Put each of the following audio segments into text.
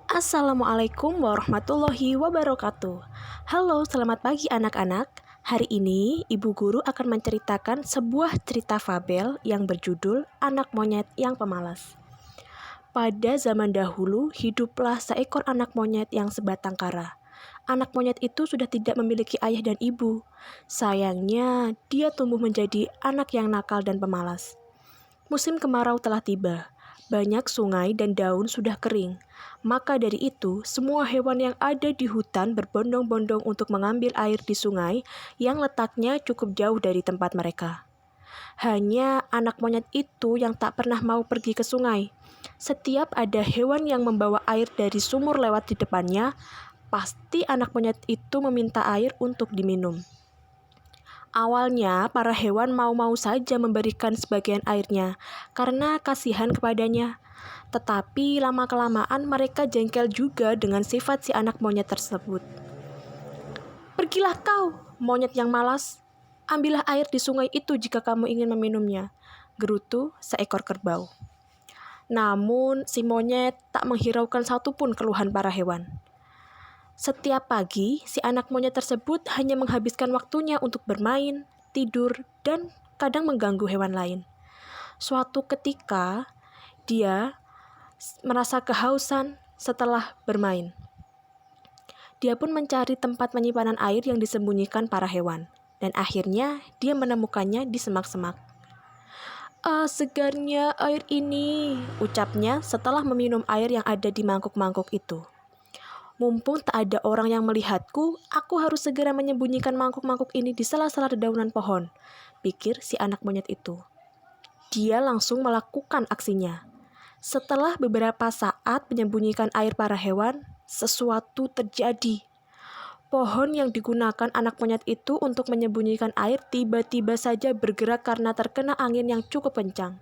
Assalamualaikum warahmatullahi wabarakatuh. Halo, selamat pagi anak-anak. Hari ini ibu guru akan menceritakan sebuah cerita fabel yang berjudul Anak Monyet yang Pemalas. Pada zaman dahulu, hiduplah seekor anak monyet yang sebatang kara. Anak monyet itu sudah tidak memiliki ayah dan ibu. Sayangnya, dia tumbuh menjadi anak yang nakal dan pemalas. Musim kemarau telah tiba. Banyak sungai dan daun sudah kering. Maka dari itu, semua hewan yang ada di hutan berbondong-bondong untuk mengambil air di sungai yang letaknya cukup jauh dari tempat mereka. Hanya anak monyet itu yang tak pernah mau pergi ke sungai. Setiap ada hewan yang membawa air dari sumur lewat di depannya, pasti anak monyet itu meminta air untuk diminum. Awalnya, para hewan mau-mau saja memberikan sebagian airnya karena kasihan kepadanya. Tetapi lama-kelamaan mereka jengkel juga dengan sifat si anak monyet tersebut. "Pergilah kau, monyet yang malas. Ambillah air di sungai itu jika kamu ingin meminumnya," gerutu seekor kerbau. Namun, si monyet tak menghiraukan satupun keluhan para hewan. Setiap pagi, si anak monyet tersebut hanya menghabiskan waktunya untuk bermain, tidur, dan kadang mengganggu hewan lain. Suatu ketika, dia merasa kehausan setelah bermain. Dia pun mencari tempat penyimpanan air yang disembunyikan para hewan, dan akhirnya dia menemukannya di semak-semak. "Ah, segarnya air ini," ucapnya setelah meminum air yang ada di mangkuk-mangkuk itu. "Mumpung tak ada orang yang melihatku, aku harus segera menyembunyikan mangkuk-mangkuk ini di sela-sela dedaunan pohon," pikir si anak monyet itu. Dia langsung melakukan aksinya. Setelah beberapa saat menyembunyikan air para hewan, sesuatu terjadi. Pohon yang digunakan anak monyet itu untuk menyembunyikan air tiba-tiba saja bergerak karena terkena angin yang cukup kencang.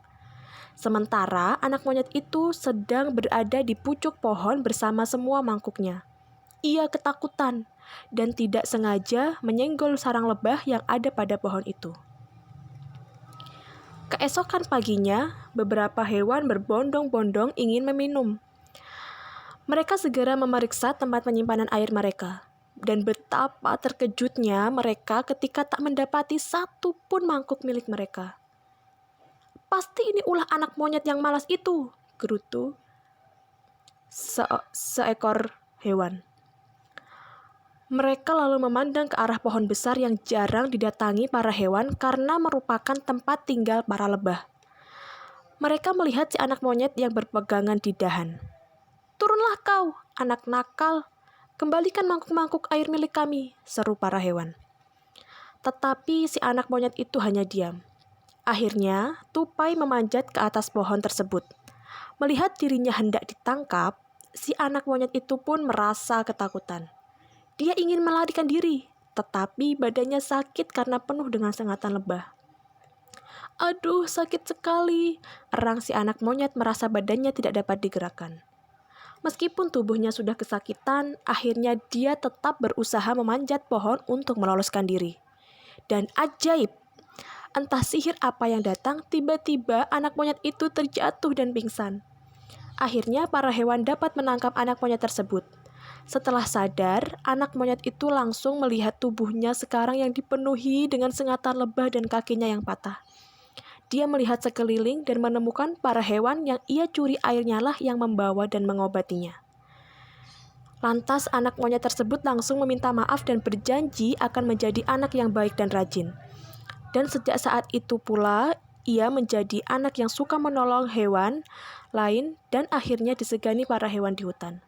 Sementara anak monyet itu sedang berada di pucuk pohon bersama semua mangkuknya. Ia ketakutan dan tidak sengaja menyenggol sarang lebah yang ada pada pohon itu. Keesokan paginya, beberapa hewan berbondong-bondong ingin meminum. Mereka segera memeriksa tempat penyimpanan air mereka. Dan betapa terkejutnya mereka ketika tak mendapati satu pun mangkuk milik mereka. "Pasti ini ulah anak monyet yang malas itu," gerutu seekor hewan. Mereka lalu memandang ke arah pohon besar yang jarang didatangi para hewan karena merupakan tempat tinggal para lebah. Mereka melihat si anak monyet yang berpegangan di dahan. "Turunlah kau, anak nakal. Kembalikan mangkuk-mangkuk air milik kami," seru para hewan. Tetapi si anak monyet itu hanya diam. Akhirnya, tupai memanjat ke atas pohon tersebut. Melihat dirinya hendak ditangkap, si anak monyet itu pun merasa ketakutan. Dia ingin melarikan diri, tetapi badannya sakit karena penuh dengan sengatan lebah. "Aduh, sakit sekali," erang si anak monyet merasa badannya tidak dapat digerakkan. Meskipun tubuhnya sudah kesakitan, akhirnya dia tetap berusaha memanjat pohon untuk meloloskan diri. Dan ajaib! Entah sihir apa yang datang, tiba-tiba anak monyet itu terjatuh dan pingsan. Akhirnya para hewan dapat menangkap anak monyet tersebut. Setelah sadar, anak monyet itu langsung melihat tubuhnya sekarang yang dipenuhi dengan sengatan lebah dan kakinya yang patah. Dia melihat sekeliling dan menemukan para hewan yang ia curi airnya lah yang membawa dan mengobatinya. Lantas anak monyet tersebut langsung meminta maaf dan berjanji akan menjadi anak yang baik dan rajin. Dan sejak saat itu pula, ia menjadi anak yang suka menolong hewan lain dan akhirnya disegani para hewan di hutan.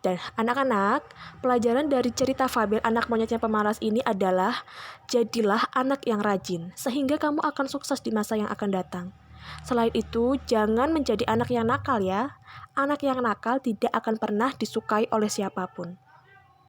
Dan anak-anak, pelajaran dari cerita fabel anak monyet yang pemalas ini adalah jadilah anak yang rajin, sehingga kamu akan sukses di masa yang akan datang. Selain itu, jangan menjadi anak yang nakal ya. Anak yang nakal tidak akan pernah disukai oleh siapapun.